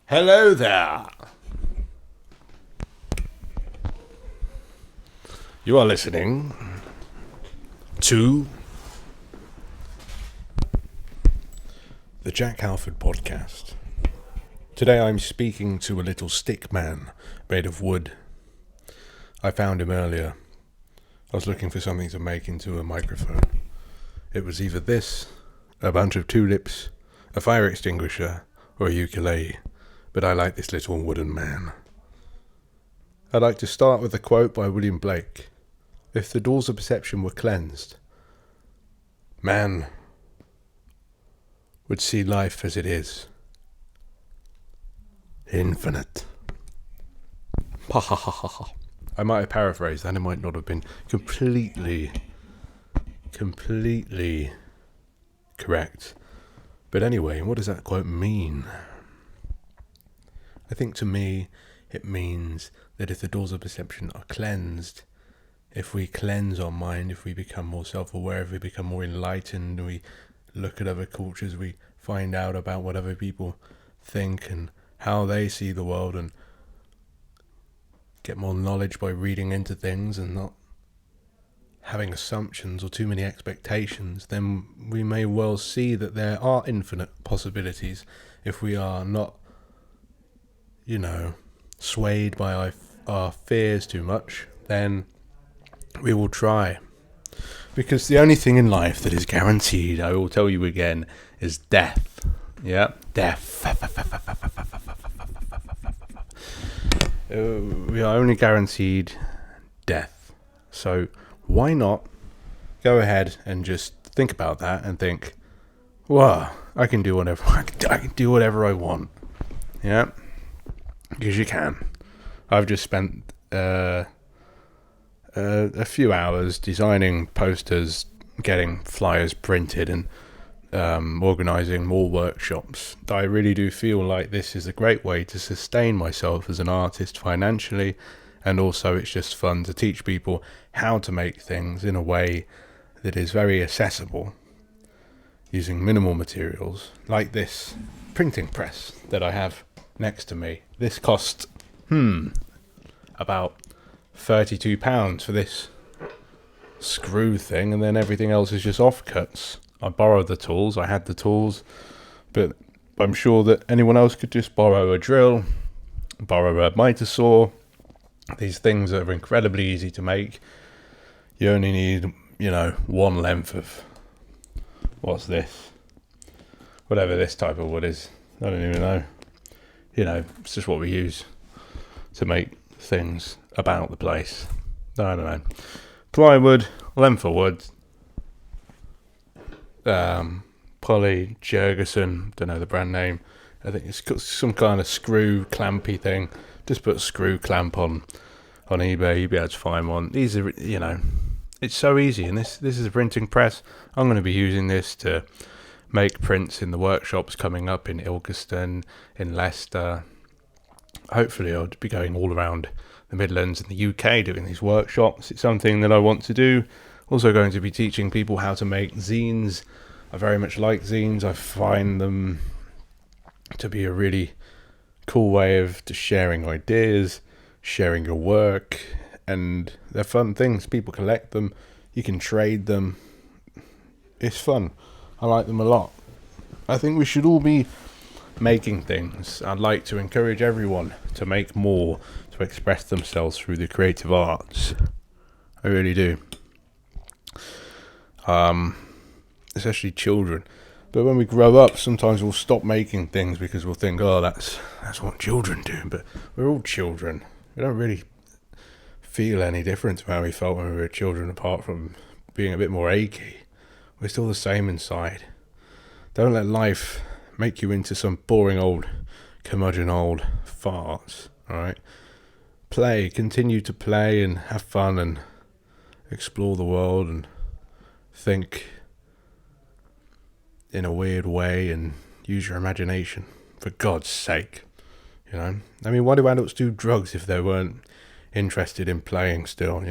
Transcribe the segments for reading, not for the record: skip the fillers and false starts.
Hello there. You are listening to the Jack Halford Podcast. Today I'm speaking to a little stick man made of wood. I found him earlier. I was looking for something to make into a microphone. It was either this, a bunch of tulips, a fire extinguisher, or a ukulele, but I like this little wooden man. I'd like to start with a quote by William Blake. If the doors of perception were cleansed, man would see life as it is. Infinite. Ha ha ha ha ha. I might have paraphrased that. It might not have been completely correct. But anyway, what does that quote mean? I think to me, it means that if the doors of perception are cleansed, if we cleanse our mind, if we become more self-aware, if we become more enlightened, we look at other cultures, we find out about what other people think and how they see the world, and get more knowledge by reading into things and not having assumptions or too many expectations, then we may well see that there are infinite possibilities if we are not, swayed by our fears too much. Then we will try. Because the only thing in life that is guaranteed, I will tell you again, is death. Yeah, death. We are only guaranteed death. So why not go ahead and just think about that and think, wow, I can do whatever I want. Yeah, because you can. I've just spent a few hours designing posters, getting flyers printed, and organising more workshops. I really do feel like this is a great way to sustain myself as an artist financially, and also it's just fun to teach people how to make things in a way that is very accessible, using minimal materials, like this printing press that I have next to me. This cost about £32 for this screw thing, and then everything else is just offcuts. I borrowed the tools, I had the tools, but I'm sure that anyone else could just borrow a drill, borrow a miter saw. These things are incredibly easy to make. You only need, one length of, what's this? Whatever this type of wood is. I don't even know. It's just what we use to make things about the place. I don't know. Plywood, length of wood, Polly Jurgensen, don't know the brand name. I think it's got some kind of screw clampy thing. Just put a screw clamp on eBay. You'll be able to find one. These are, it's so easy. And this is a printing press. I'm going to be using this to make prints in the workshops coming up in Ilkeston, in Leicester. Hopefully I'll be going all around the Midlands and the UK doing these workshops. It's something that I want to do. Also going to be teaching people how to make zines. I very much like zines. I find them to be a really cool way of just sharing ideas, sharing your work, and they're fun things. People collect them. You can trade them. It's fun. I like them a lot. I think we should all be making things. I'd like to encourage everyone to make more, to express themselves through the creative arts. I really do. Especially children. But when we grow up, sometimes we'll stop making things because we'll think, oh, that's what children do. But we're all children. We don't really feel any different to how we felt when we were children, apart from being a bit more achy. We're still the same inside. Don't let life make you into some boring old curmudgeon old farts, alright? Continue to play and have fun and explore the world and think in a weird way and use your imagination, for God's sake. I mean, why do adults do drugs if they weren't interested in playing still,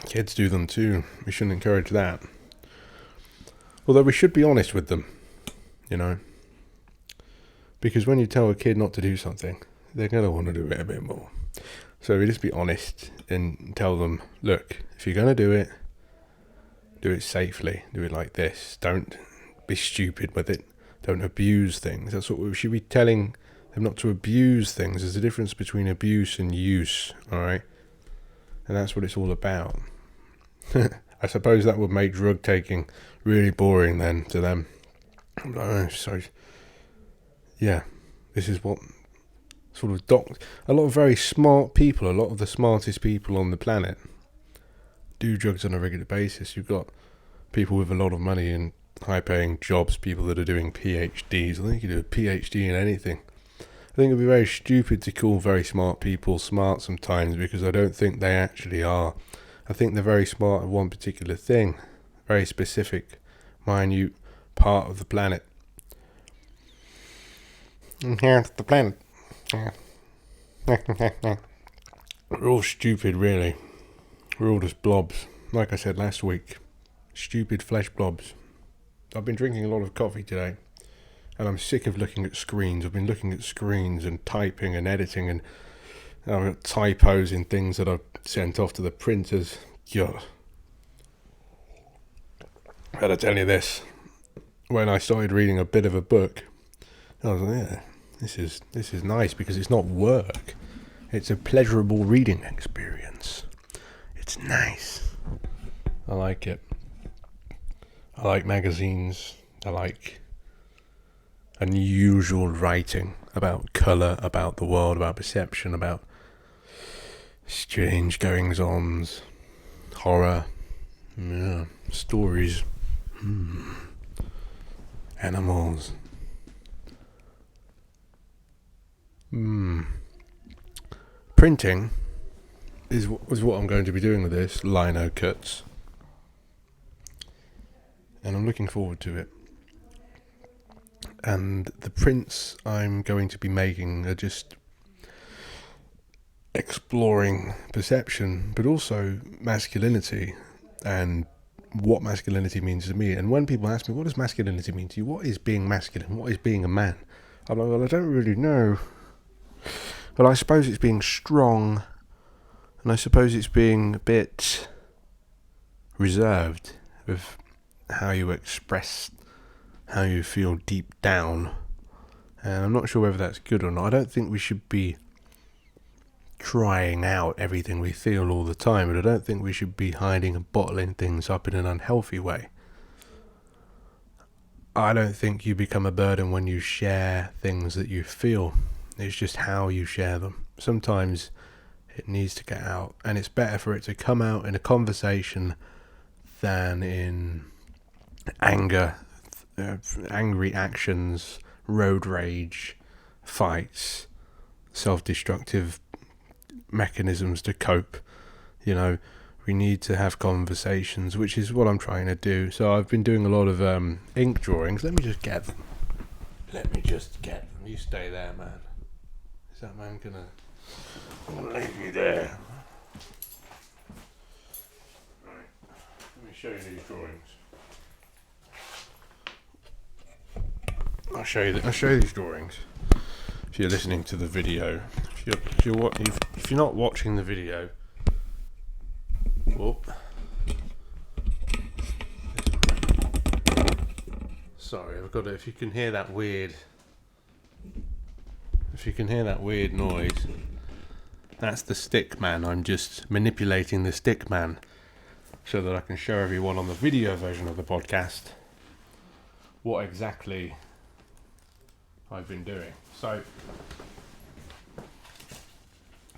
Kids do them too. We shouldn't encourage that. Although we should be honest with them. you know. Because when you tell a kid not to do something, they're going to want to do it a bit more. So we just be honest and tell them, look, if you're going to do it safely. Do it like this. Don't be stupid with it. Don't abuse things. That's what we should be telling them, not to abuse things. There's a difference between abuse and use, all right? And that's what it's all about. I suppose that would make drug taking really boring then to them. So, yeah, this is what sort of a lot of very smart people, a lot of the smartest people on the planet do drugs on a regular basis. You've got people with a lot of money and high-paying jobs, people that are doing PhDs. I think you do a PhD in anything. I think it would be very stupid to call very smart people smart sometimes, because I don't think they actually are. I think they're very smart at one particular thing, very specific, minute part of the planet. And here's the planet. We're all stupid, really. We're all just blobs. Like I said last week, stupid flesh blobs. I've been drinking a lot of coffee today, and I'm sick of looking at screens. I've been looking at screens and typing and editing, and I've got typos in things that I've sent off to the printers. God. I gotta tell you this. When I started reading a bit of a book, I was like, yeah, this is nice, because it's not work. It's a pleasurable reading experience. It's nice. I like it. I like magazines. I like unusual writing about colour, about the world, about perception, about strange goings-ons, horror, stories, animals. Printing is what I'm going to be doing with this, lino cuts. And I'm looking forward to it. And the prints I'm going to be making are just exploring perception, but also masculinity and what masculinity means to me. And when people ask me, what does masculinity mean to you? What is being masculine? What is being a man? I'm like, well, I don't really know. But I suppose it's being strong, and I suppose it's being a bit reserved with how you express how you feel deep down. And I'm not sure whether that's good or not. I don't think we should be crying out everything we feel all the time, but I don't think we should be hiding and bottling things up in an unhealthy way. I don't think you become a burden when you share things that you feel. It's just how you share them. Sometimes it needs to get out, and it's better for it to come out in a conversation than in anger, angry actions, road rage, fights, self-destructive mechanisms to cope. You know, we need to have conversations, which is what I'm trying to do. So I've been doing a lot of ink drawings. Let me just get them. You stay there, man. Is that man gonna... I'm gonna leave you there. Right. Let me show you these drawings. I'll show you these drawings. If you're listening to the video, if you're not watching the video, whoop. Sorry, I've got it. If you can hear that weird noise, that's the stick man. I'm just manipulating the stick man so that I can show everyone on the video version of the podcast what exactly I've been doing. So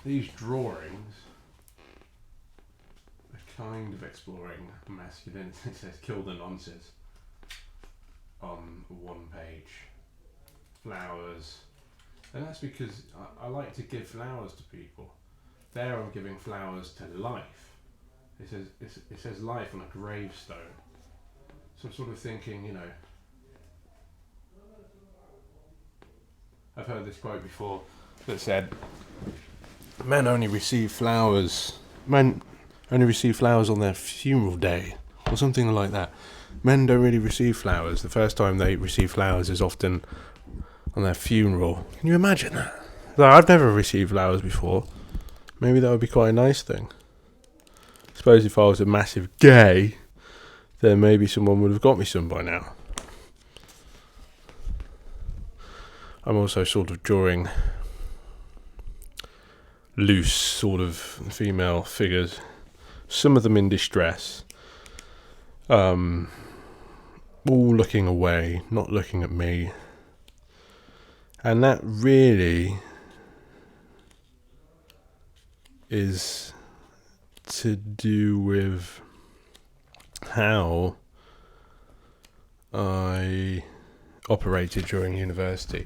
these drawings are kind of exploring masculinity. It says kill the nonsense on one page. Flowers. And that's because I like to give flowers to people. There I'm giving flowers to life. It says life on a gravestone. So I'm sort of thinking, you know, I've heard this quote before that said, men only receive flowers on their funeral day. or something like that. Men don't really receive flowers. The first time they receive flowers is often on their funeral. Can you imagine that? Like, I've never received flowers before. Maybe that would be quite a nice thing. I suppose if I was a massive gay, then maybe someone would have got me some by now. I'm also sort of drawing loose sort of female figures, some of them in distress, all looking away, not looking at me, and that really is to do with how I operated during university.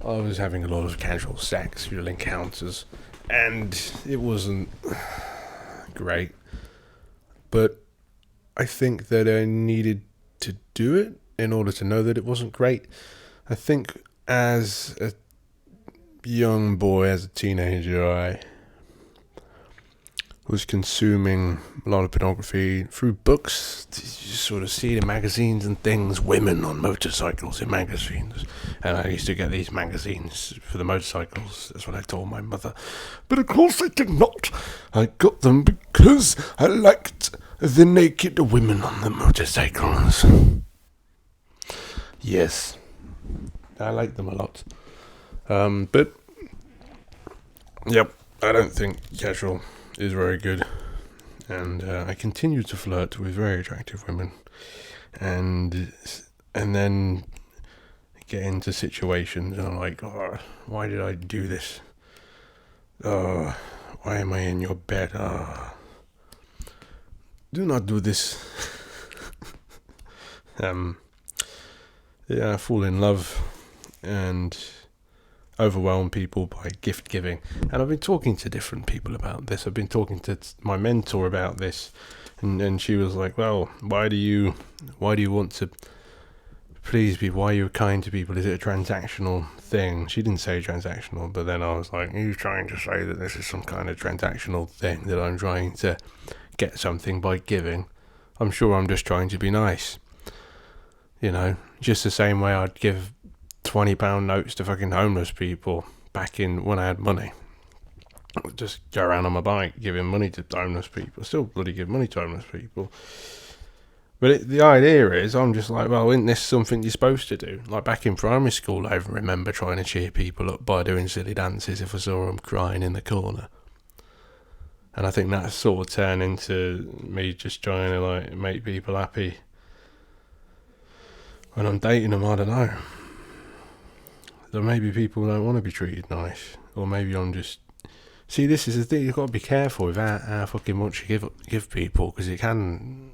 I was having a lot of casual sexual encounters, and it wasn't great, but I think that I needed to do it in order to know that it wasn't great. I think as a young boy, as a teenager, I was consuming a lot of pornography through books. You sort of see it in magazines and things, women on motorcycles in magazines. And I used to get these magazines for the motorcycles. That's what I told my mother. But of course I did not. I got them because I liked the naked women on the motorcycles. Yes, I like them a lot. But, yep, I don't think casual is very good, and I continue to flirt with very attractive women, and then get into situations and I'm like, oh, why did I do this? Oh, why am I in your bed? Oh, do not do this. I fall in love and overwhelm people by gift giving, and I've been talking to different people about this. I've been talking to my mentor about this, and she was like, well, why do you want to please people? Why are you kind to people? Is it a transactional thing? She didn't say transactional, but then I was like, are you trying to say that this is some kind of transactional thing, that I'm trying to get something by giving? I'm sure I'm just trying to be nice, just the same way I'd give £20 notes to fucking homeless people back in when I had money. I would just go around on my bike giving money to homeless people. Still bloody give money to homeless people. But the idea is, I'm just like, well, isn't this something you're supposed to do? Like back in primary school, I remember trying to cheer people up by doing silly dances if I saw them crying in the corner. And I think that sort of turned into me just trying to like make people happy when I'm dating them. I don't know. So maybe people don't want to be treated nice, or maybe I'm just... See, this is the thing, you've got to be careful with how fucking much you give people, because it can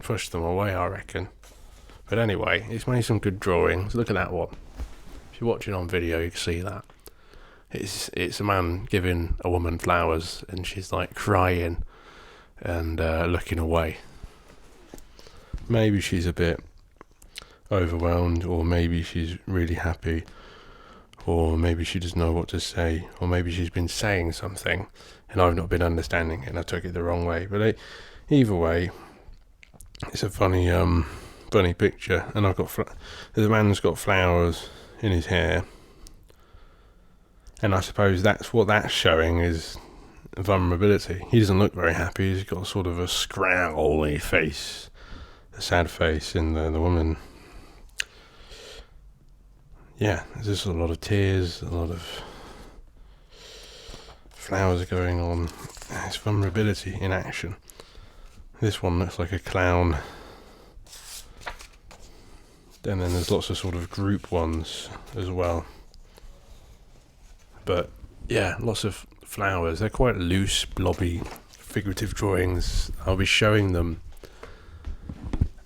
push them away, I reckon. But anyway, it's made some good drawings. Look at that one. If you're watching on video, you can see that. It's a man giving a woman flowers, and she's like crying and looking away. Maybe she's a bit overwhelmed, or maybe she's really happy, or maybe she doesn't know what to say, or maybe she's been saying something and I've not been understanding it and I took it the wrong way. But either way, it's a funny picture. And the man's got flowers in his hair, and I suppose that's what that's showing, is vulnerability. He doesn't look very happy. He's got sort of a scowly face, a sad face, in the woman. Yeah, there's just a lot of tears, a lot of flowers going on. It's vulnerability in action. This one looks like a clown. And then there's lots of sort of group ones as well. But yeah, lots of flowers. They're quite loose, blobby, figurative drawings. I'll be showing them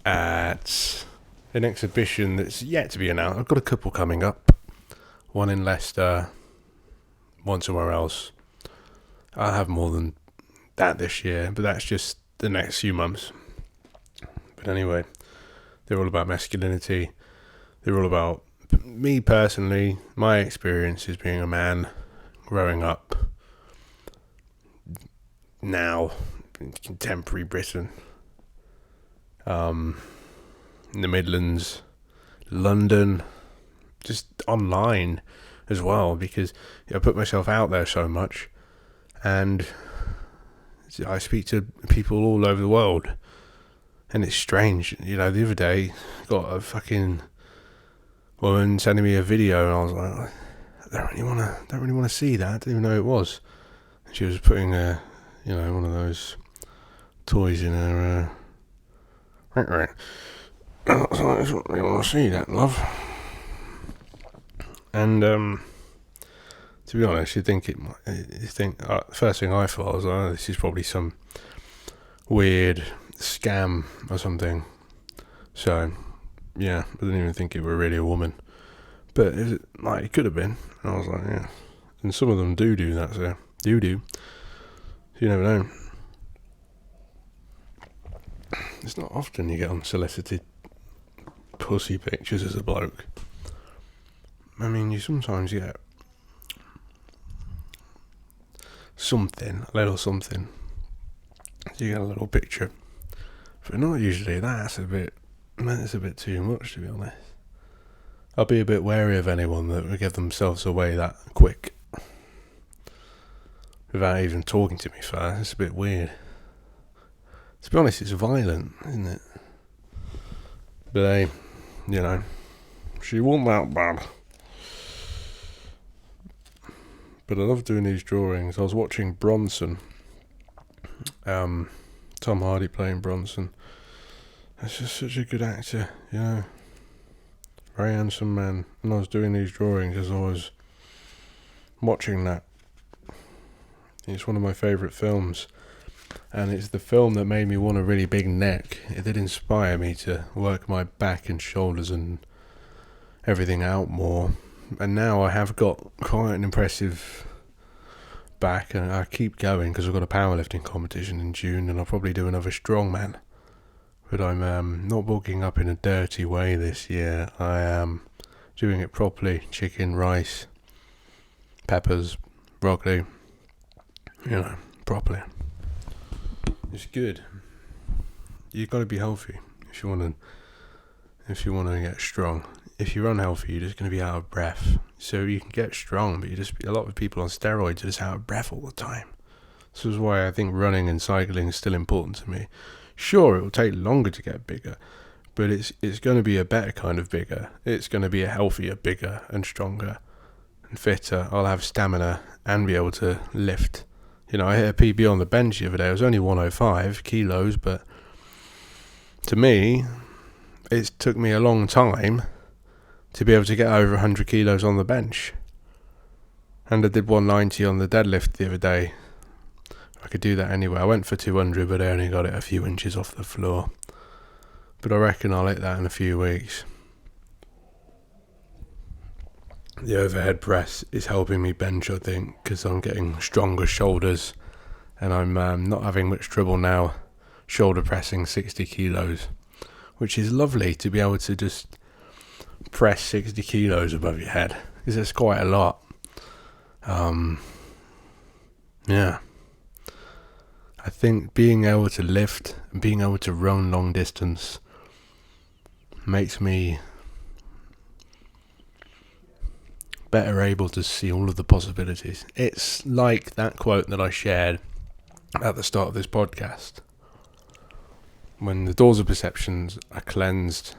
at an exhibition that's yet to be announced. I've got a couple coming up. One in Leicester, one somewhere else. I'll have more than that this year, but that's just the next few months. But anyway, they're all about masculinity. They're all about me personally, my experiences being a man, growing up now in contemporary Britain, in the Midlands, London, just online as well, because I put myself out there so much, and I speak to people all over the world, and it's strange. The other day, got a fucking woman sending me a video, and I was like, I don't really want to see that. I didn't even know it was. And she was putting one of those toys in her. I don't really want to see that, love. And to be honest, you think first thing I thought was, oh, this is probably some weird scam or something. So yeah, I didn't even think it were really a woman, but it could have been. And I was like, yeah. And some of them do that, so do. So you never know. It's not often you get unsolicited pussy pictures as a bloke. I mean, you sometimes get a little something. You get a little picture, but not usually that. It's a bit too much, to be honest. I'll be a bit wary of anyone that would give themselves away that quick without even talking to me first. It's a bit weird. To be honest, it's violent, isn't it? But hey, she wasn't that bad. But I love doing these drawings. I was watching Bronson. Tom Hardy playing Bronson. That's just such a good actor, very handsome man. And I was doing these drawings as I was watching that. It's one of my favourite films. And it's the film that made me want a really big neck. It did inspire me to work my back and shoulders and everything out more. And now I have got quite an impressive back, and I keep going because I've got a powerlifting competition in June, and I'll probably do another strongman. But I'm not bulking up in a dirty way this year. I am doing it properly. Chicken, rice, peppers, broccoli. Properly. It's good. You've got to be healthy if you want to get strong. If you're unhealthy, you're just going to be out of breath. So you can get strong, but a lot of people on steroids are just out of breath all the time. This is why I think running and cycling is still important to me. Sure, it will take longer to get bigger, but it's going to be a better kind of bigger. It's going to be a healthier, bigger and stronger and fitter. I'll have stamina and be able to lift. I hit a PB on the bench the other day. It was only 105 kilos, but to me, it took me a long time to be able to get over 100 kilos on the bench. And I did 190 on the deadlift the other day. I could do that anyway. I went for 200, but I only got it a few inches off the floor. But I reckon I'll hit that in a few weeks. The overhead press is helping me bench, I think, because I'm getting stronger shoulders, and I'm not having much trouble now shoulder pressing 60 kilos, which is lovely to be able to just press 60 kilos above your head, because it's quite a lot. Yeah. I think being able to lift and being able to run long distance makes me better able to see all of the possibilities. It's like that quote that I shared at the start of this podcast. When the doors of perceptions are cleansed,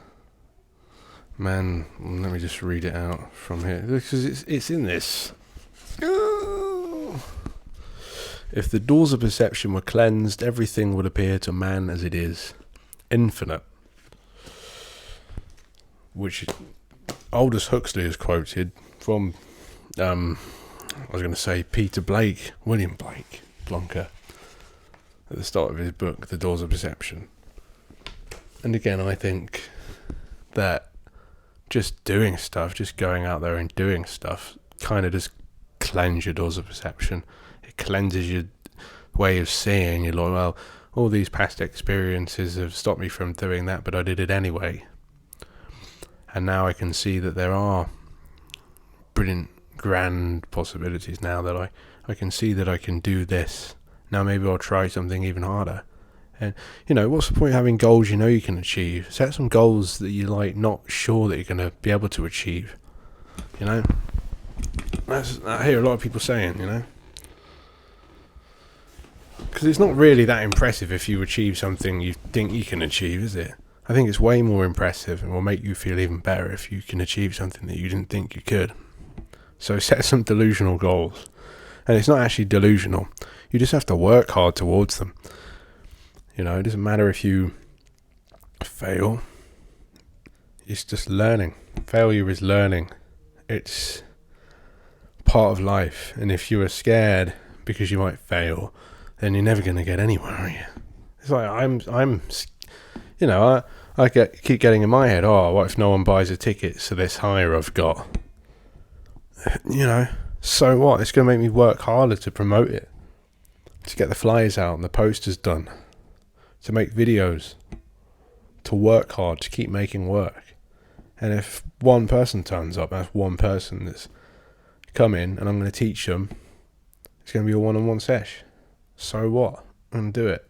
man, let me just read it out from here, because it's in this. If the doors of perception were cleansed, everything would appear to man as it is, infinite. Which Aldous Huxley is quoted from, I was going to say William Blake, Blanca, at the start of his book, The Doors of Perception. And again, I think that just doing stuff, just going out there and doing stuff, kind of just cleanse your doors of perception. It cleanses your way of seeing. You're like, well, all these past experiences have stopped me from doing that, but I did it anyway. And now I can see that there are brilliant, grand possibilities now, that I can see that I can do this. Now maybe I'll try something even harder, And, what's the point of having goals you know you can achieve? Set some goals that you're, like, not sure that you're going to be able to achieve. I hear a lot of people saying, because it's not really that impressive if you achieve something you think you can achieve, is it? I think it's way more impressive and will make you feel even better if you can achieve something that you didn't think you could. So set some delusional goals. And it's not actually delusional. You just have to work hard towards them. It doesn't matter if you fail. It's just learning. Failure is learning. It's part of life. And if you are scared because you might fail, then you're never going to get anywhere, are you? It's like I keep getting in my head, what if no one buys a ticket to this hire I've got? So what? It's going to make me work harder to promote it, to get the flyers out and the posters done, to make videos, to work hard, to keep making work. And if one person turns up, that's one person that's come in and I'm going to teach them, it's going to be a one-on-one sesh. So what? I'm going to do it.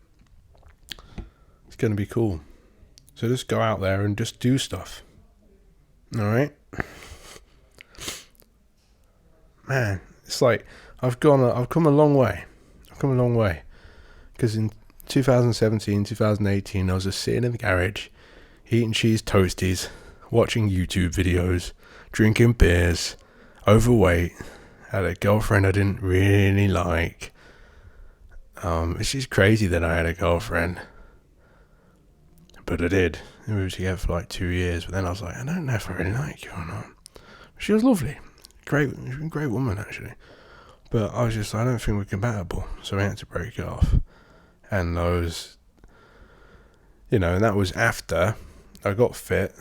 It's going to be cool. So just go out there and just do stuff. Alright? Man, it's like I've come a long way. Because in 2017, 2018, I was just sitting in the garage, eating cheese toasties, watching YouTube videos, drinking beers, overweight, had a girlfriend I didn't really like. It's just crazy that I had a girlfriend. But I did. We were together for like 2 years, but then I was like, I don't know if I really like you or not. She was lovely. Great woman, actually. But I was just, I don't think we're compatible. So we had to break it off. And I was, and that was after I got fit.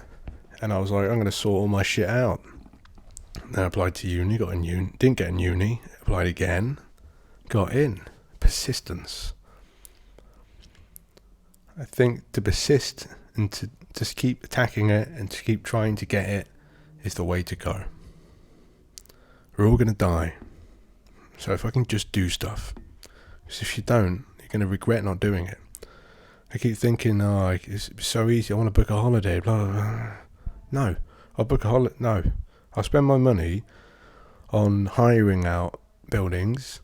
And I was like, I'm going to sort all my shit out. Then I applied to uni, got in uni, didn't get in uni, applied again, got in. Persistence. I think to persist and to just keep attacking it and to keep trying to get it is the way to go. We're all going to die. So if I can just do stuff. Because if you don't, you're going to regret not doing it. I keep thinking, it's so easy, I want to book a holiday, blah, blah, blah. No. I'll spend my money on hiring out buildings,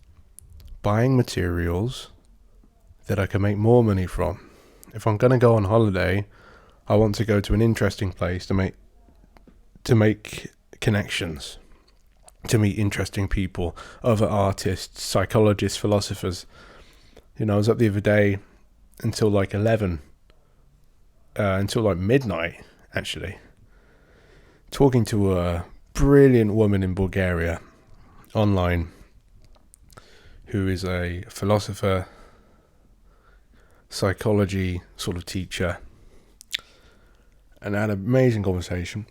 buying materials that I can make more money from. If I'm going to go on holiday, I want to go to an interesting place to make connections, to meet interesting people, other artists, psychologists, philosophers. I was up the other day until like midnight, actually, talking to a brilliant woman in Bulgaria online who is a philosopher, psychology sort of teacher, and I had an amazing conversation.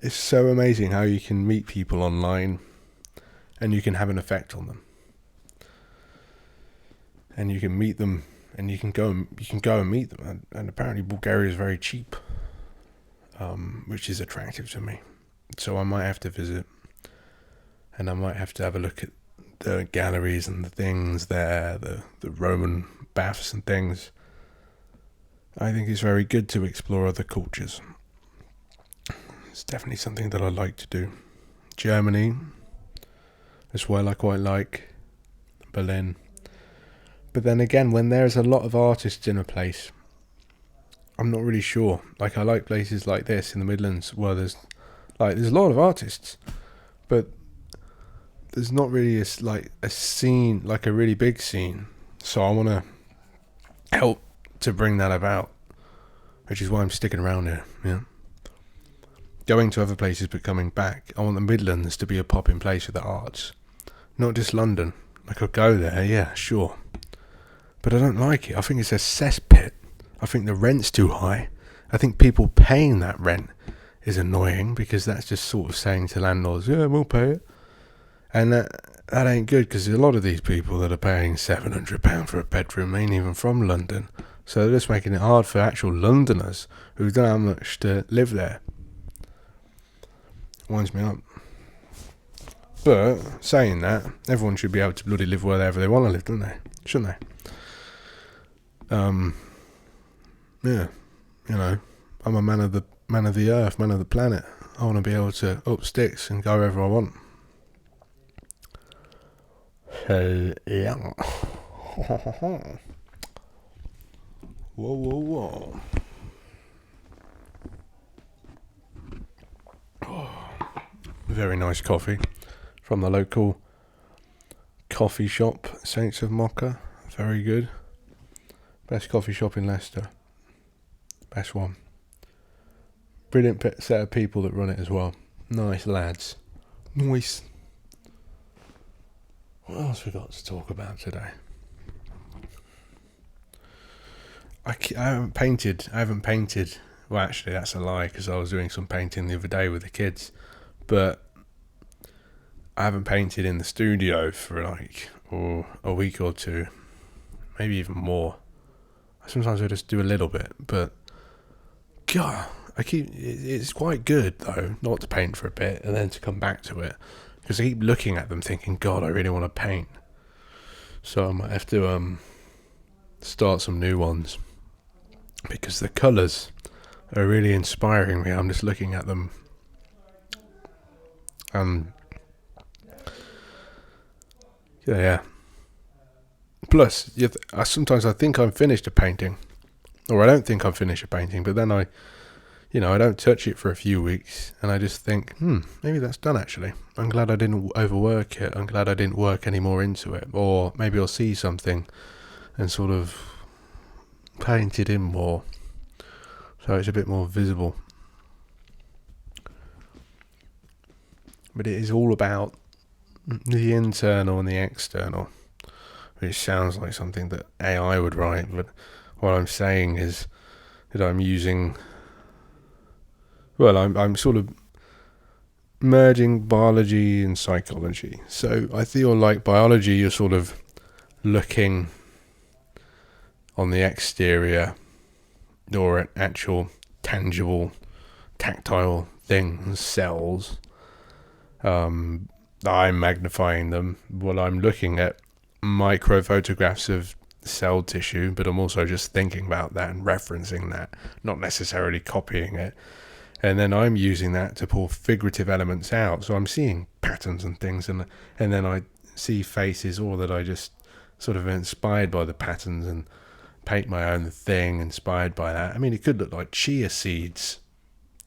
It's so amazing how you can meet people online and you can have an effect on them. And you can meet them and you can go and meet them. And apparently Bulgaria is very cheap, which is attractive to me. So I might have to visit and I might have to have a look at the galleries and the things there, the Roman baths and things. I think it's very good to explore other cultures. It's definitely something that I like to do. Germany as well, I quite like. Berlin. But then again, when there's a lot of artists in a place, I'm not really sure. Like, I like places like this in the Midlands where there's a lot of artists, but there's not really a scene, like a really big scene. So I want to help to bring that about, which is why I'm sticking around here. Going to other places but coming back. I want the Midlands to be a popping place for the arts, not just London. Like, I'll go there, yeah, sure, but I don't like it. I think it's a cesspit. I think the rent's too high. I think people paying that rent is annoying, because that's just sort of saying to landlords, yeah, we'll pay it. And that ain't good, because a lot of these people that are paying £700 for a bedroom ain't even from London. So they're just making it hard for actual Londoners who don't have much to live there. Winds me up. But saying that, everyone should be able to bloody live wherever they want to live, don't they? Shouldn't they? Yeah, I'm a man of the earth, man of the planet. I want to be able to up sticks and go wherever I want. So yeah. Whoa. Very nice coffee from the local coffee shop, Saints of Mocha. Very good. Best coffee shop in Leicester. Best one. Brilliant set of people that run it as well. Nice lads. Nice. What else we got to talk about today? I haven't painted. Well, actually, that's a lie, because I was doing some painting the other day with the kids. But I haven't painted in the studio for a week or two. Maybe even more. Sometimes I just do a little bit. But, God, it's quite good, though, not to paint for a bit and then to come back to it. Because I keep looking at them thinking, God, I really want to paint. So I might have to start some new ones. Because the colours are really inspiring me. I'm just looking at them. Yeah. Plus, sometimes I think I'm finished a painting. Or I don't think I'm finished a painting. But then I don't touch it for a few weeks, and I just think, maybe that's done actually. I'm glad I didn't overwork it. I'm glad I didn't work any more into it. Or maybe I'll see something and sort of paint it in more, so it's a bit more visible. But it is all about the internal and the external, which sounds like something that AI would write, but what I'm saying is that I'm sort of merging biology and psychology. So I feel like biology, you're sort of looking on the exterior or at actual tangible, tactile things, cells. I'm magnifying them. Well, I'm looking at micro photographs of cell tissue, but I'm also just thinking about that and referencing that, not necessarily copying it. And then I'm using that to pull figurative elements out. So I'm seeing patterns and things, and then I see faces, or that I just sort of inspired by the patterns and paint my own thing inspired by that. I mean, it could look like chia seeds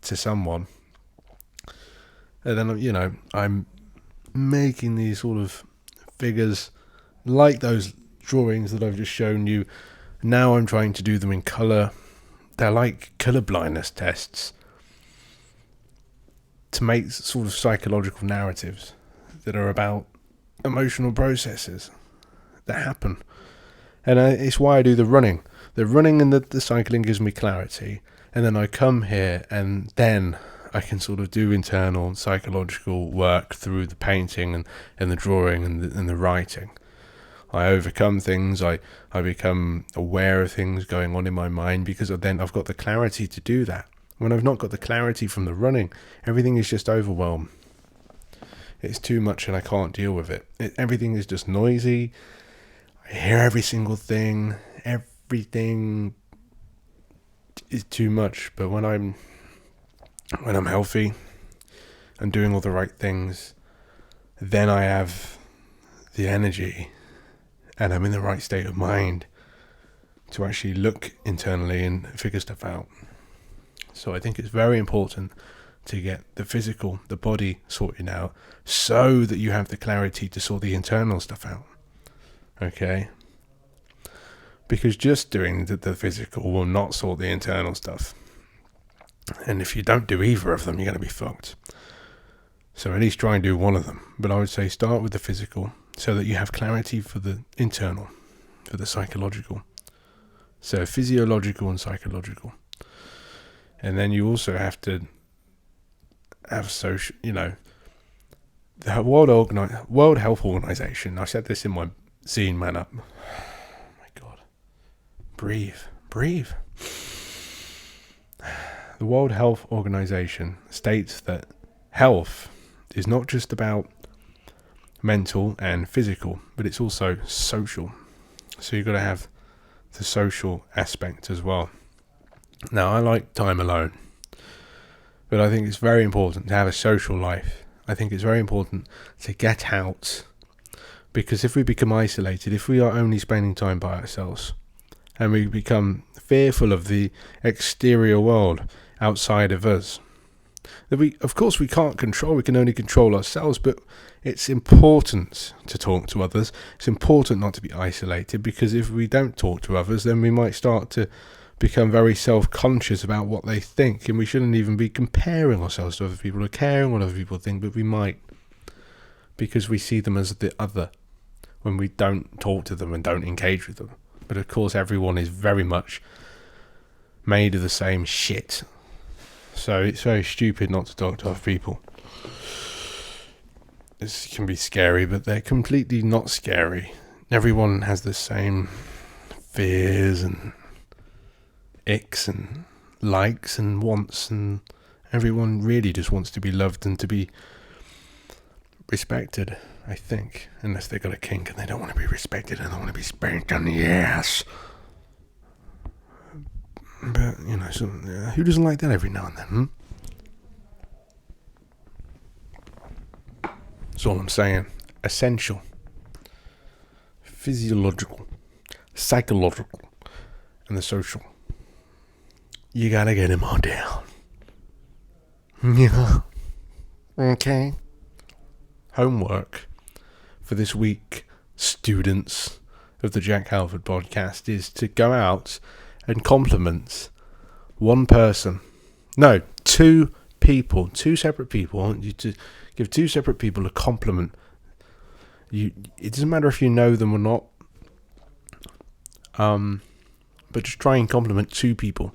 to someone. And then, I'm making these sort of figures like those drawings that I've just shown you. Now I'm trying to do them in colour. They're like colour blindness tests, to make sort of psychological narratives that are about emotional processes that happen. And it's why I do the running. The running and the cycling gives me clarity. And then I come here, and then I can sort of do internal psychological work through the painting and the drawing and the writing. I overcome things. I become aware of things going on in my mind, because then I've got the clarity to do that. When I've not got the clarity from the running, everything is just overwhelmed. It's too much and I can't deal with it. Everything is just noisy. I hear every single thing. Everything is too much. But when I'm healthy and doing all the right things, then I have the energy and I'm in the right state of mind to actually look internally and figure stuff out. So I think it's very important to get the physical, the body sorted out, so that you have the clarity to sort the internal stuff out. Okay? Because just doing the physical will not sort the internal stuff. And if you don't do either of them, you're going to be fucked. So at least try and do one of them. But I would say start with the physical, so that you have clarity for the internal, for the psychological. So physiological and psychological. And then you also have to have social, the World Health Organization. I said this in my scene, man up. Oh my God. Breathe. The World Health Organization states that health is not just about mental and physical, but it's also social. So you've got to have the social aspect as well. Now, I like time alone, but I think it's very important to have a social life. I think it's very important to get out, because if we become isolated, if we are only spending time by ourselves, and we become fearful of the exterior world outside of us, that of course we can't control, we can only control ourselves, but it's important to talk to others. It's important not to be isolated, because if we don't talk to others, then we might start to become very self-conscious about what they think, and we shouldn't even be comparing ourselves to other people or caring what other people think, but we might, because we see them as the other when we don't talk to them and don't engage with them. But of course everyone is very much made of the same shit, so it's very stupid not to talk to other people. This can be scary, but they're completely not scary. Everyone has the same fears and icks and likes and wants, and everyone really just wants to be loved and to be respected, I think. Unless they've got a kink and they don't want to be respected and they want to be spanked on the ass. But, so, who doesn't like that every now and then, That's all I'm saying. Essential. Physiological. Psychological. And the social. You gotta get him all down. Yeah. Okay. Homework for this week, students of the Jack Halford Podcast, is to go out and compliment one person. No, two people. Two separate people. I want you to give two separate people a compliment. It doesn't matter if you know them or not. But just try and compliment two people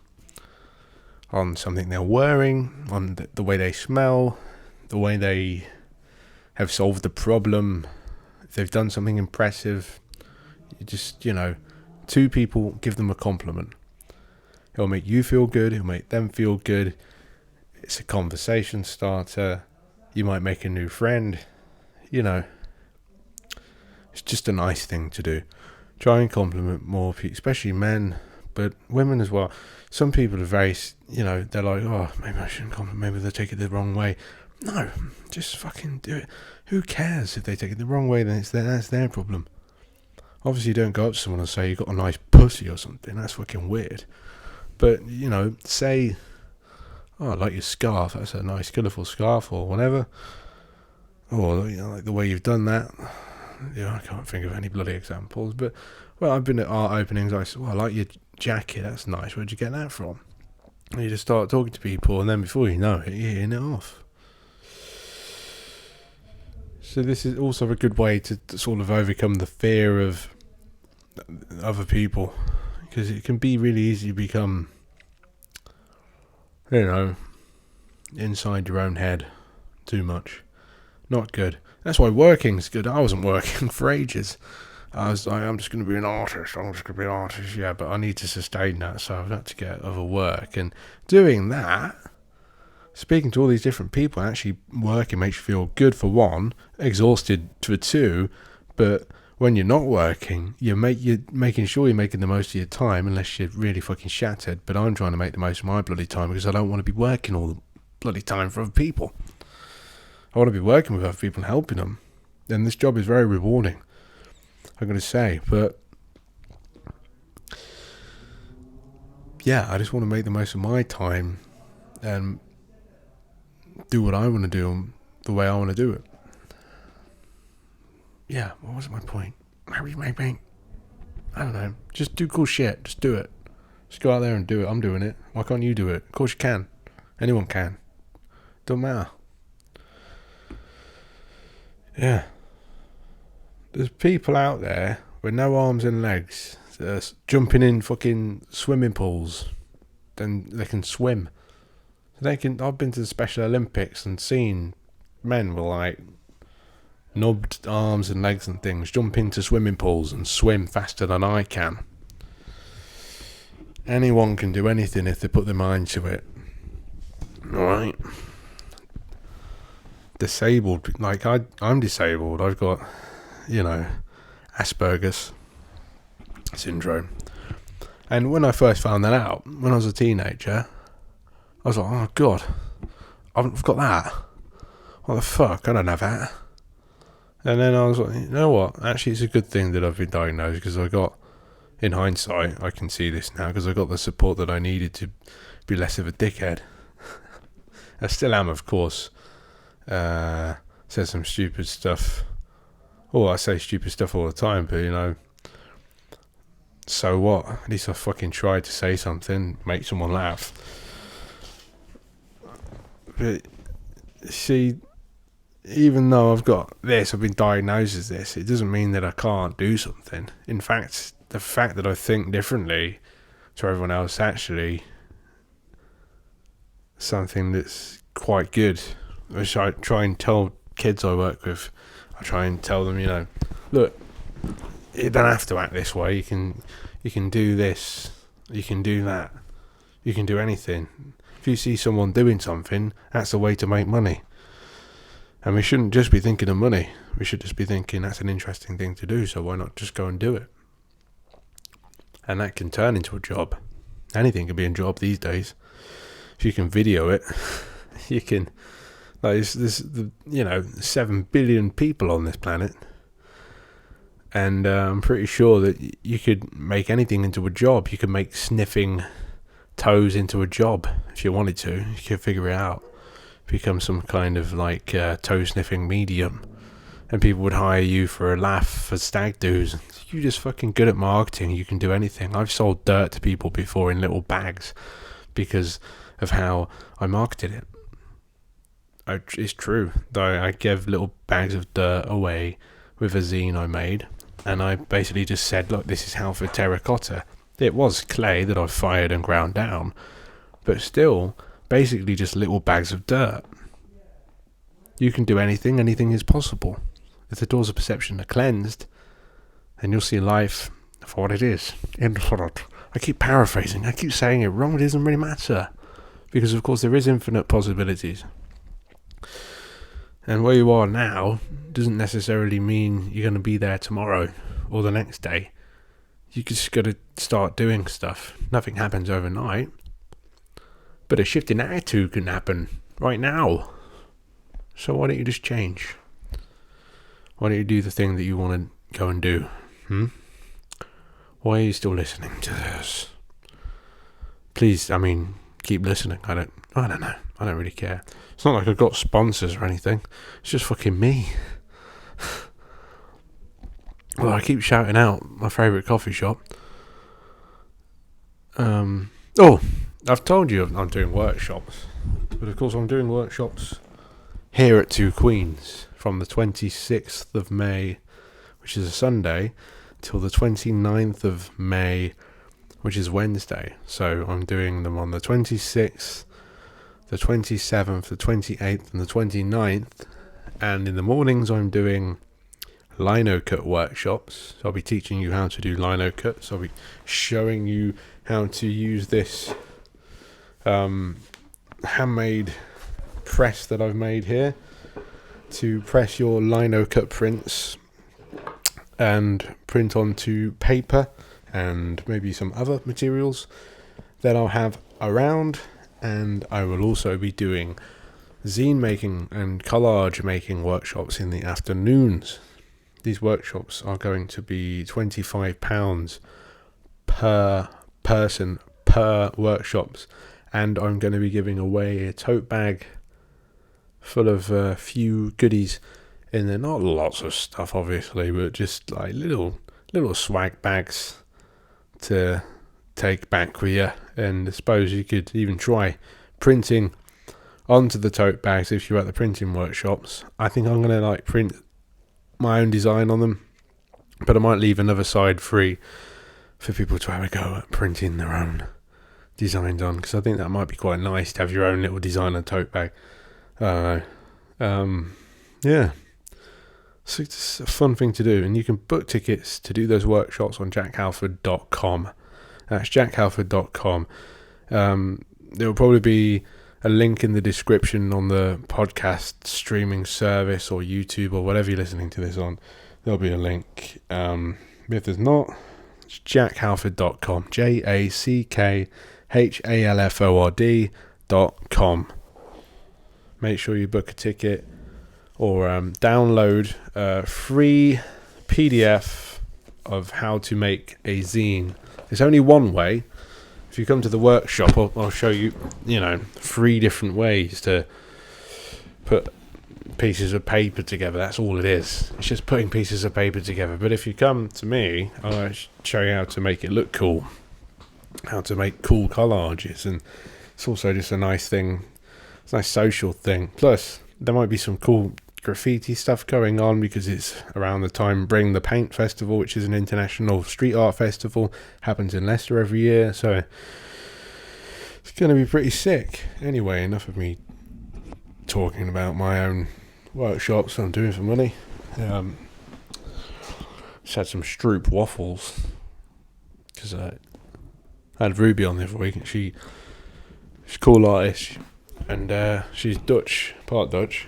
on something they're wearing, on the way they smell, the way they have solved the problem, if they've done something impressive. You just, two people, give them a compliment. It'll make you feel good, it'll make them feel good. It's a conversation starter. You might make a new friend. It's just a nice thing to do. Try and compliment more people, especially men, but women as well. Some people are very, they're like, oh, maybe I shouldn't compliment, maybe they'll take it the wrong way. No, just fucking do it. Who cares if they take it the wrong way? Then that's their problem. Obviously, you don't go up to someone and say you got a nice pussy or something. That's fucking weird. But say, oh, I like your scarf. That's a nice, colourful scarf, or whatever. Or like the way you've done that. I can't think of any bloody examples. But I've been at art openings. I said, well, I like your jacket. That's nice. Where'd you get that from? And you just start talking to people, and then before you know it, you're hitting it off. So this is also a good way to sort of overcome the fear of other people, because it can be really easy to become, inside your own head too much. Not good. That's why working's good. I wasn't working for ages. I was like, I'm just going to be an artist. Yeah, but I need to sustain that, so I've had to get other work. And doing that, speaking to all these different people, actually working makes you feel good for one, exhausted for two, but when you're not working, you're making sure you're making the most of your time, unless you're really fucking shattered. But I'm trying to make the most of my bloody time, because I don't want to be working all the bloody time for other people. I want to be working with other people and helping them. And this job is very rewarding, I'm going to say. But yeah, I just want to make the most of my time and do what I want to do the way I want to do it. Yeah, what was my point? I don't know. Just do cool shit. Just do it. Just go out there and do it. I'm doing it. Why can't you do it? Of course you can. Anyone can. Don't matter. Yeah. There's people out there with no arms and legs jumping in fucking swimming pools. Then they can swim. I've been to the Special Olympics and seen men with like nubbed arms and legs and things jump into swimming pools and swim faster than I can. Anyone can do anything if they put their mind to it. Alright. Disabled, like I'm disabled. I've got, Asperger's syndrome. And when I first found that out, when I was a teenager, I was like, oh God, I've got that. What the fuck? I don't have that. And then I was like, you know what? Actually, it's a good thing that I've been diagnosed, because I got, in hindsight, I can see this now, because I got the support that I needed to be less of a dickhead. I still am, of course. Said some stupid stuff. Well, I say stupid stuff all the time, but you know, so what? At least I fucking tried to say something, make someone laugh. But see, even though I've got this, I've been diagnosed as this, it doesn't mean that I can't do something. In fact, the fact that I think differently to everyone else actually something that's quite good. Which I try and tell kids I work with. I try and tell them, you know, look, you don't have to act this way. You can do this. You can do that. You can do anything. If you see someone doing something, that's a way to make money. And we shouldn't just be thinking of money. We should just be thinking that's an interesting thing to do, so why not just go and do it? And that can turn into a job. Anything can be a job these days. If you can video it, you can. Like there's 7 billion people on this planet, and I'm pretty sure that you could make anything into a job. You could make sniffing toes into a job if you wanted to. You could figure it out. Become some kind of like toe sniffing medium, and people would hire you for a laugh for stag do's. You're just fucking good at marketing. You can do anything. I've sold dirt to people before in little bags because of how I marketed it. It's true. Though I gave little bags of dirt away with a zine I made, and I basically just said, look, this is Halford terracotta. It was clay that I fired and ground down, but still basically just little bags of dirt. You can do anything is possible. If the doors of perception are cleansed, then you'll see life for what it is. Infinite. I keep paraphrasing, I keep saying it wrong, it doesn't really matter. Because of course there is infinite possibilities. And where you are now doesn't necessarily mean you're going to be there tomorrow or the next day. You just got to start doing stuff. Nothing happens overnight. But a shift in attitude can happen right now. So why don't you just change? Why don't you do the thing that you want to go and do? Why are you still listening to this? Please, keep listening. I don't know. I don't really care. It's not like I've got sponsors or anything. It's just fucking me. Well, I keep shouting out my favourite coffee shop. I've told you I'm doing workshops. But of course I'm doing workshops here at Two Queens from the 26th of May, which is a Sunday, till the 29th of May, which is Wednesday. So I'm doing them on the 26th, the 27th, the 28th and the 29th. And in the mornings I'm doing lino cut workshops. So I'll be teaching you how to do lino cuts. I'll be showing you how to use this handmade press that I've made here to press your lino cut prints and print onto paper and maybe some other materials that I'll have around. And I will also be doing zine making and collage making workshops in the afternoons. These workshops are going to be £25 per person per workshops, and I'm going to be giving away a tote bag full of a few goodies in there. Not lots of stuff obviously, but just like little swag bags to take back with you. And I suppose you could even try printing onto the tote bags if you're at the printing workshops. I think I'm going to print my own design on them, but I might leave another side free for people to have a go at printing their own designs on, because I think that might be quite nice to have your own little design on tote bag. I don't know. Yeah, so it's a fun thing to do, and you can book tickets to do those workshops on jackhalford.com. That's jackhalford.com. There will probably be a link in the description on the podcast streaming service or YouTube or whatever you're listening to this on. There'll be a link. If there's not, It's jackhalford.com. jackhalford.com. Make sure you book a ticket or download a free PDF of how to make a zine. There's only one way. If you come to the workshop, I'll show you, 3 different ways to put pieces of paper together. That's all it is. It's just putting pieces of paper together. But if you come to me, I'll show you how to make it look cool, how to make cool collages, and it's also just a nice thing. It's a nice social thing. Plus, there might be some cool graffiti stuff going on because it's around the time Bring the Paint Festival, which is an international street art festival, happens in Leicester every year, so it's going to be pretty sick. Anyway, enough of me talking about my own workshops I'm doing for money. Just had some Stroop waffles because I had Ruby on the other week, and she's a cool artist, and she's Dutch, part Dutch,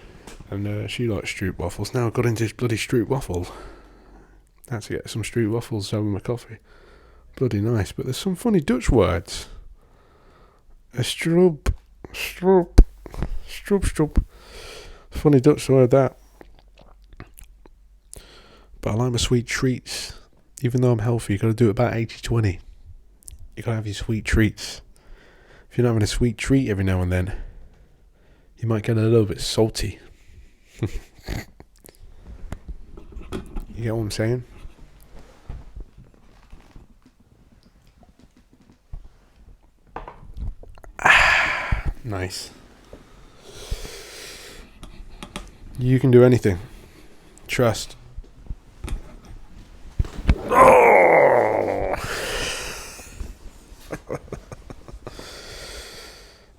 and she likes Stroop waffles. Now I've got into bloody Stroop waffles. I had to get some Stroop waffles over my coffee. Bloody nice, but there's some funny Dutch words. A stroop. Funny Dutch word, that. But I like my sweet treats. Even though I'm healthy, you got to do it about 80-20. You got to have your sweet treats. If you're not having a sweet treat every now and then, you might get a little bit salty. You get what I'm saying? Nice. You can do anything. Trust. Oh.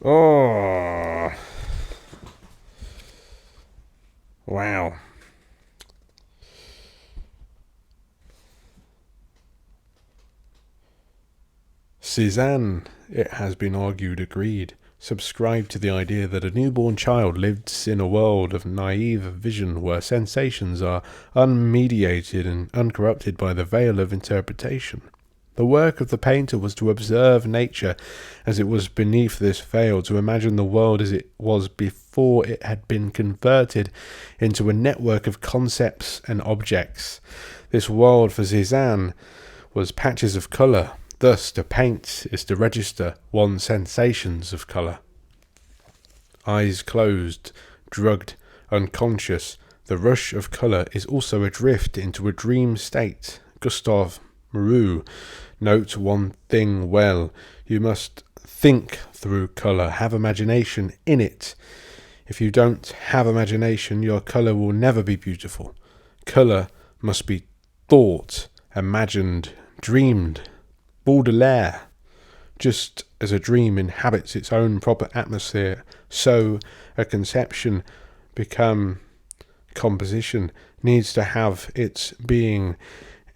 Oh. Wow. Cézanne, it has been argued, agreed, subscribed to the idea that a newborn child lives in a world of naive vision where sensations are unmediated and uncorrupted by the veil of interpretation. The work of the painter was to observe nature as it was beneath this veil, to imagine the world as it was before it had been converted into a network of concepts and objects. This world for Cézanne was patches of colour. Thus, to paint is to register one's sensations of colour. Eyes closed, drugged, unconscious, the rush of colour is also a drift into a dream state. Gustave Moreau. Note one thing well. You must think through colour, have imagination in it. If you don't have imagination, your colour will never be beautiful. Colour must be thought, imagined, dreamed. Baudelaire. Just as a dream inhabits its own proper atmosphere, so a conception, become composition, needs to have its being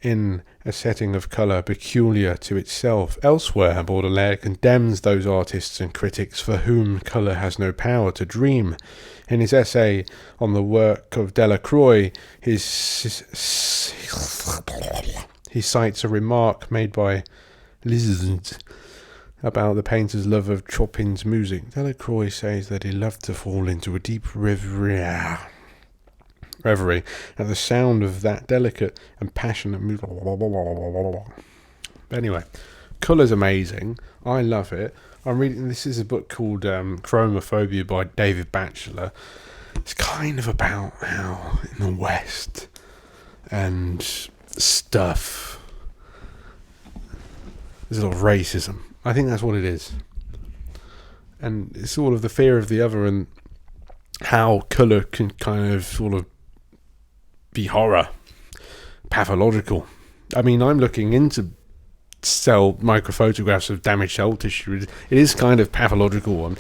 in a setting of colour peculiar to itself. Elsewhere, Baudelaire condemns those artists and critics for whom colour has no power to dream. In his essay on the work of Delacroix, he cites a remark made by Liszt about the painter's love of Chopin's music. Delacroix says that he loved to fall into a deep reverie at the sound of that delicate and passionate music. Anyway, colour's amazing. I love it. I'm reading, this is a book called Chromophobia by David Batchelor. It's kind of about how in the West and stuff, there's a lot of racism. I think that's what it is. And it's all of the fear of the other and how colour can kind of sort of be horror, pathological. I mean, I'm looking into cell microphotographs of damaged cell tissue. It is kind of pathological one.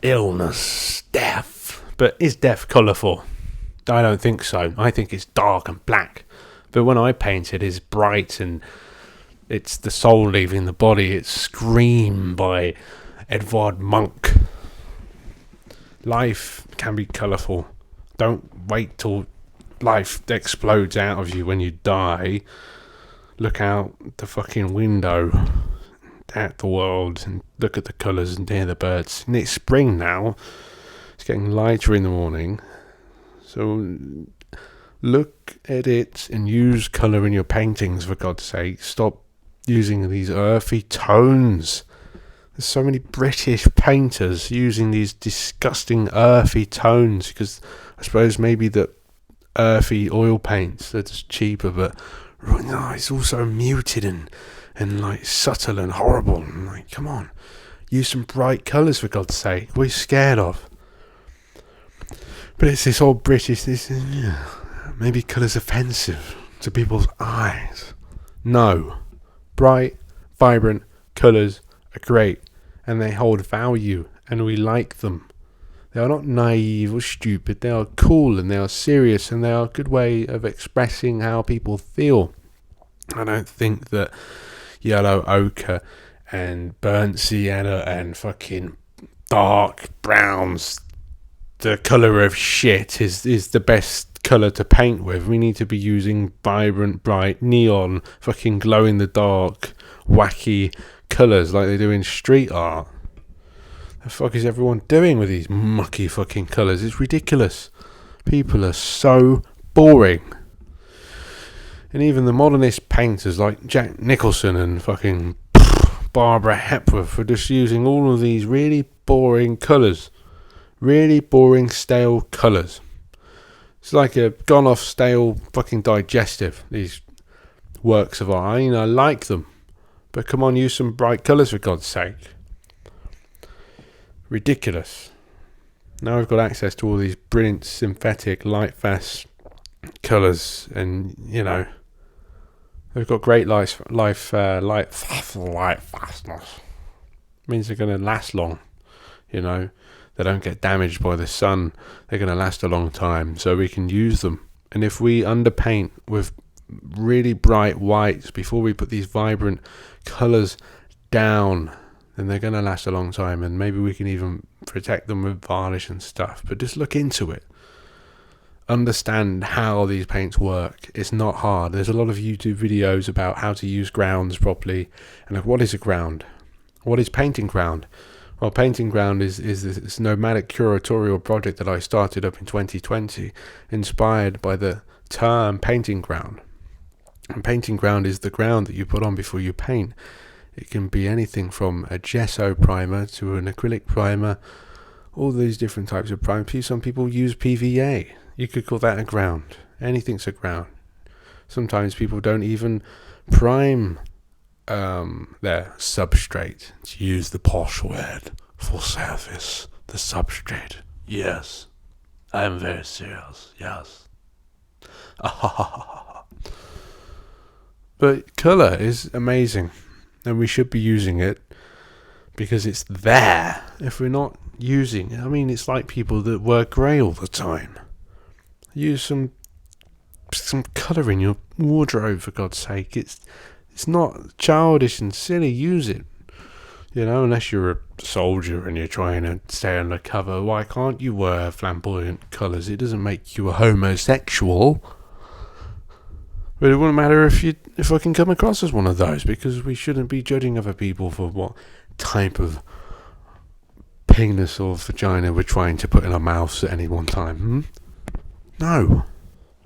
Illness, death. But is death colourful? I don't think so. I think it's dark and black. But when I paint it, it's bright and it's the soul leaving the body. It's Scream by Edvard Munch. Life can be colourful. Don't wait till life explodes out of you when you die. look out the fucking window at the world and look at the colours and hear the birds. And it's spring now. It's getting lighter in the morning. So look at it and use colour in your paintings, for God's sake. Stop using these earthy tones. There's so many British painters using these disgusting earthy tones because I suppose maybe the earthy oil paints, they're just cheaper, but no, it's also muted and like subtle and horrible. And like, come on, use some bright colours, for God's sake. What are you scared of? But it's this old British, maybe colour's offensive to people's eyes. No. Bright, vibrant colours are great, and they hold value, and we like them. They are not naive or stupid. They are cool, and they are serious, and they are a good way of expressing how people feel. I don't think that yellow ochre and burnt sienna and fucking dark browns, the colour of shit, is the best colour to paint with. We need to be using vibrant, bright, neon, fucking glow in the dark, wacky colours like they do in street art. The fuck is everyone doing with these mucky fucking colours? It's ridiculous. People are so boring. And even the modernist painters like Jack Nicholson and fucking Barbara Hepworth are just using all of these really boring colours. Really boring, stale colours. It's like a gone off stale fucking digestive, these works of art. I like them. But come on, use some bright colours, for God's sake. Ridiculous. Now we've got access to all these brilliant synthetic light fast colours, and they've got great light fastness. Means they're going to last long. They don't get damaged by the sun. They're going to last a long time, so we can use them. And if we underpaint with really bright whites before we put these vibrant colours down, then they're going to last a long time, and maybe we can even protect them with varnish and stuff. But just look into it. Understand how these paints work. It's not hard. There's a lot of YouTube videos about how to use grounds properly. And what is a ground? What is painting ground? Well, Painting Ground is this nomadic curatorial project that I started up in 2020, inspired by the term painting ground. And painting ground is the ground that you put on before you paint. It can be anything from a gesso primer to an acrylic primer, all these different types of primers. Some people use PVA. You could call that a ground. Anything's a ground. Sometimes people don't even prime their substrate. To use the posh word for surface, the substrate. Yes, I am very serious. Yes. But colour is amazing, and we should be using it because it's there. If we're not using it, it's like people that wear grey all the time. Use some colour in your wardrobe, for God's sake. It's not childish and silly. Use it. Unless you're a soldier and you're trying to stay undercover, why can't you wear flamboyant colours? It doesn't make you a homosexual. But it wouldn't matter if I can come across as one of those, because we shouldn't be judging other people for what type of penis or vagina we're trying to put in our mouths at any one time. No.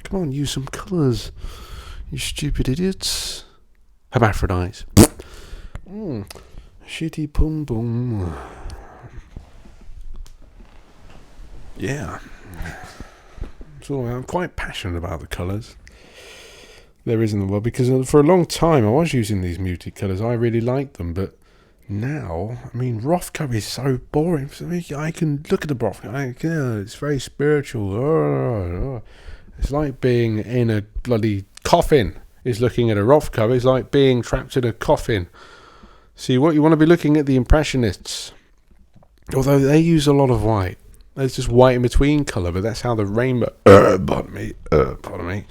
Come on, use some colours. You stupid idiots. Hermaphrodites. Shitty pum pum. Yeah. So I'm quite passionate about the colours there is in the world, because for a long time I was using these muted colours. I really liked them, but now, Rothko is so boring. I can look at the Rothko. It's very spiritual. It's like being in a bloody coffin. Is looking at a Rothko is like being trapped in a coffin. See, what you want to be looking at the Impressionists, although they use a lot of white. There's just white in between colour, but that's how the rainbow. Pardon me.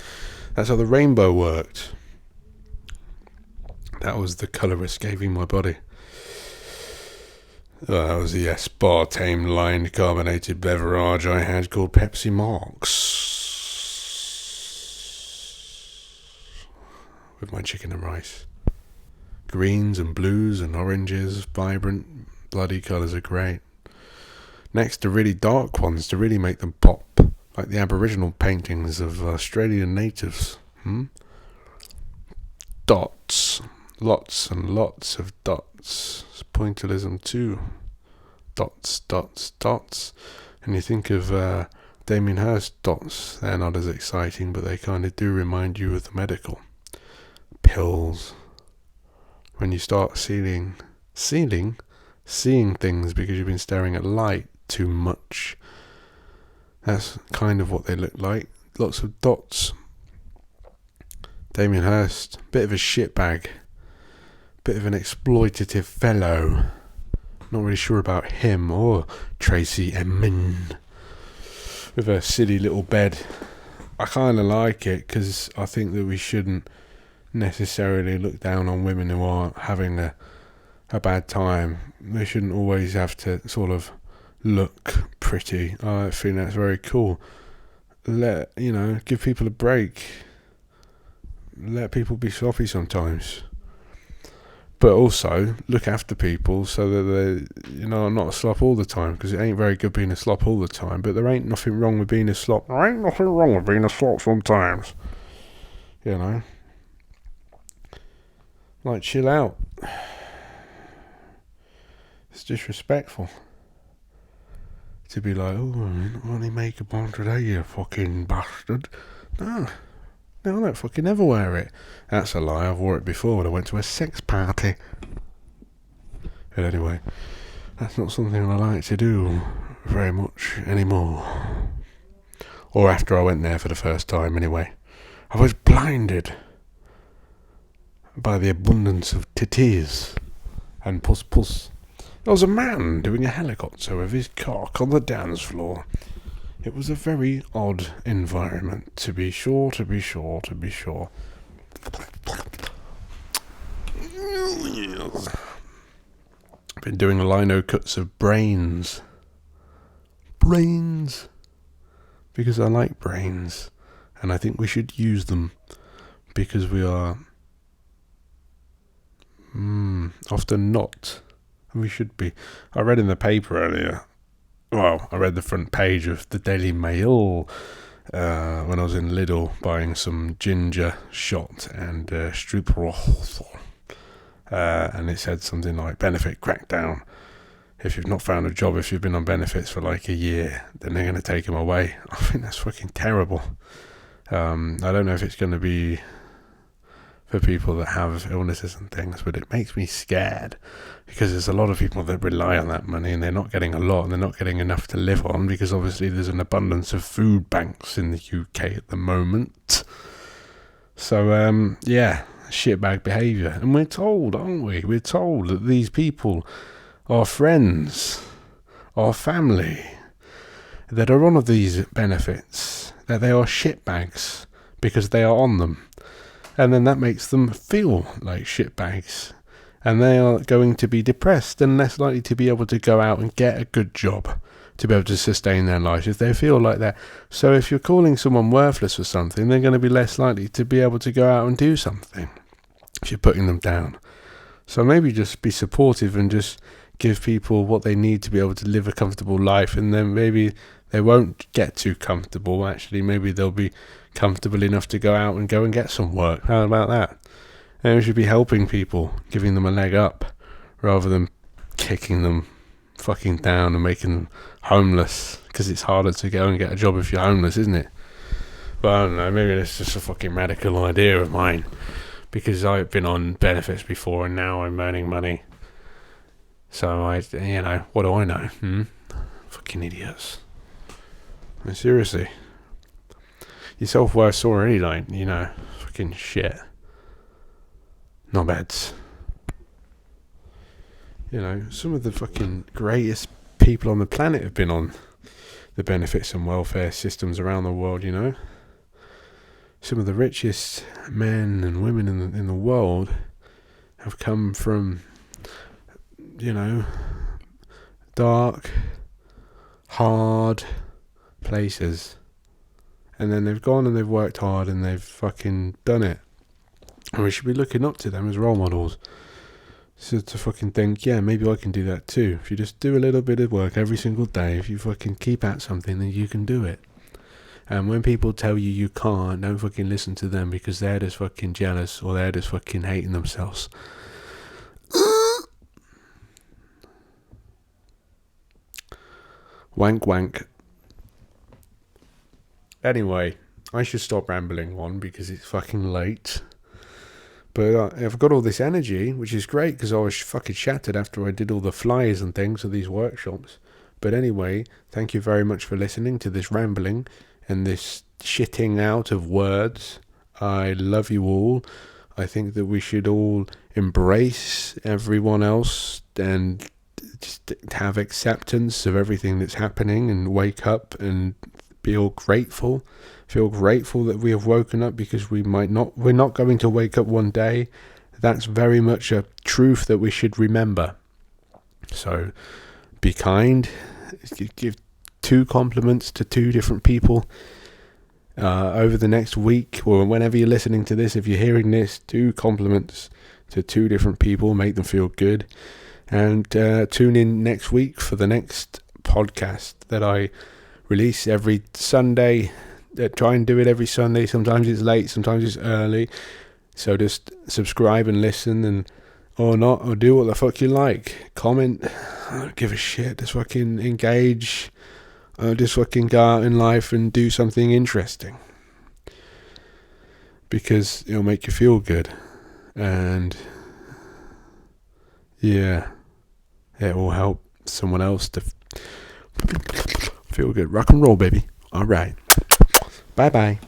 That's how the rainbow worked. That was the colour escaping my body. That was the aspartame lined carbonated beverage I had called Pepsi Max. with my chicken and rice. Greens and blues and oranges, vibrant, bloody colours are great. Next, the really dark ones to really make them pop, like the Aboriginal paintings of Australian natives. Dots. Lots and lots of dots. It's pointillism too. Dots, dots, dots. And you think of Damien Hirst dots. They're not as exciting, but they kind of do remind you of the medical. Pills. When you start seeing things because you've been staring at light too much. That's kind of what they look like. Lots of dots. Damien Hirst, bit of a shitbag. Bit of an exploitative fellow. Not really sure about him or Tracy Emin. With a silly little bed. I kind of like it because I think that we shouldn't necessarily look down on women who are having a bad time. They shouldn't always have to sort of look pretty. I think that's very cool. Give people a break. Let people be sloppy sometimes. But also look after people so that they're not a slop all the time, because it ain't very good being a slop all the time. But there ain't nothing wrong with being a slop. There ain't nothing wrong with being a slop sometimes. Like, chill out. It's disrespectful to be like, oh, only makeup on today, you fucking bastard. No, I don't fucking never wear it. That's a lie. I've wore it before when I went to a sex party. But anyway, that's not something I like to do very much anymore. Or after I went there for the first time, anyway. I was blinded by the abundance of titties and puss. There was a man doing a helicopter with his cock on the dance floor. It was a very odd environment, to be sure. Been doing lino cuts of brains. Because I like brains. And I think we should use them. Because we are often not. And we should be. I read in the paper earlier. Well, I read the front page of the Daily Mail when I was in Lidl buying some ginger shot and strudel. And it said something like, benefit crackdown. If you've not found a job, if you've been on benefits for like a year, then they're going to take them away. I think that's fucking terrible. I don't know if it's going to be for people that have illnesses and things, but it makes me scared because there's a lot of people that rely on that money and they're not getting a lot and they're not getting enough to live on because obviously there's an abundance of food banks in the UK at the moment. So, shitbag behaviour. And we're told, aren't we? We're told that these people are friends, are family, that are on of these benefits, that they are shitbags because they are on them. And then that makes them feel like shitbags. And they are going to be depressed and less likely to be able to go out and get a good job to be able to sustain their lives if they feel like that. So if you're calling someone worthless for something, they're going to be less likely to be able to go out and do something if you're putting them down. So maybe just be supportive and just give people what they need to be able to live a comfortable life, and then maybe they won't get too comfortable. Actually, maybe they'll be comfortable enough to go out and get some work. How about that? And we should be helping people, giving them a leg up, rather than kicking them fucking down and making them homeless, because it's harder to go and get a job if you're homeless, isn't it? But I don't know, maybe it's just a fucking radical idea of mine, because I've been on benefits before and now I'm earning money. So what do I know? Fucking idiots. I mean, seriously. Your self-worth's already fucking shit. Not bad. Some of the fucking greatest people on the planet have been on the benefits and welfare systems around the world, Some of the richest men and women in the world have come from, dark, hard places. And then they've gone and they've worked hard and they've fucking done it. And we should be looking up to them as role models. So to fucking think, yeah, maybe I can do that too. If you just do a little bit of work every single day, if you fucking keep at something, then you can do it. And when people tell you you can't, don't fucking listen to them, because they're just fucking jealous, or they're just fucking hating themselves. Wank wank. Anyway, I should stop rambling on because it's fucking late. But I've got all this energy, which is great, because I was fucking shattered after I did all the flyers and things of these workshops. But anyway, thank you very much for listening to this rambling and this shitting out of words. I love you all. I think that we should all embrace everyone else and just have acceptance of everything that's happening, and wake up and feel grateful that we have woken up, because we're not going to wake up one day. That's very much a truth that we should remember. So be kind, give 2 compliments to 2 different people over the next week, or whenever you're listening to this. If you're hearing this, 2 compliments to 2 different people, make them feel good. And tune in next week for the next podcast that I release every Sunday. Try and do it every Sunday. Sometimes it's late, sometimes it's early. So just subscribe and listen, or not, or do what the fuck you like. Comment. I don't give a shit. Just fucking engage. Just fucking go out in life and do something interesting, because it'll make you feel good. And yeah, it will help someone else to feel good. Rock and roll, baby. All right. Bye bye.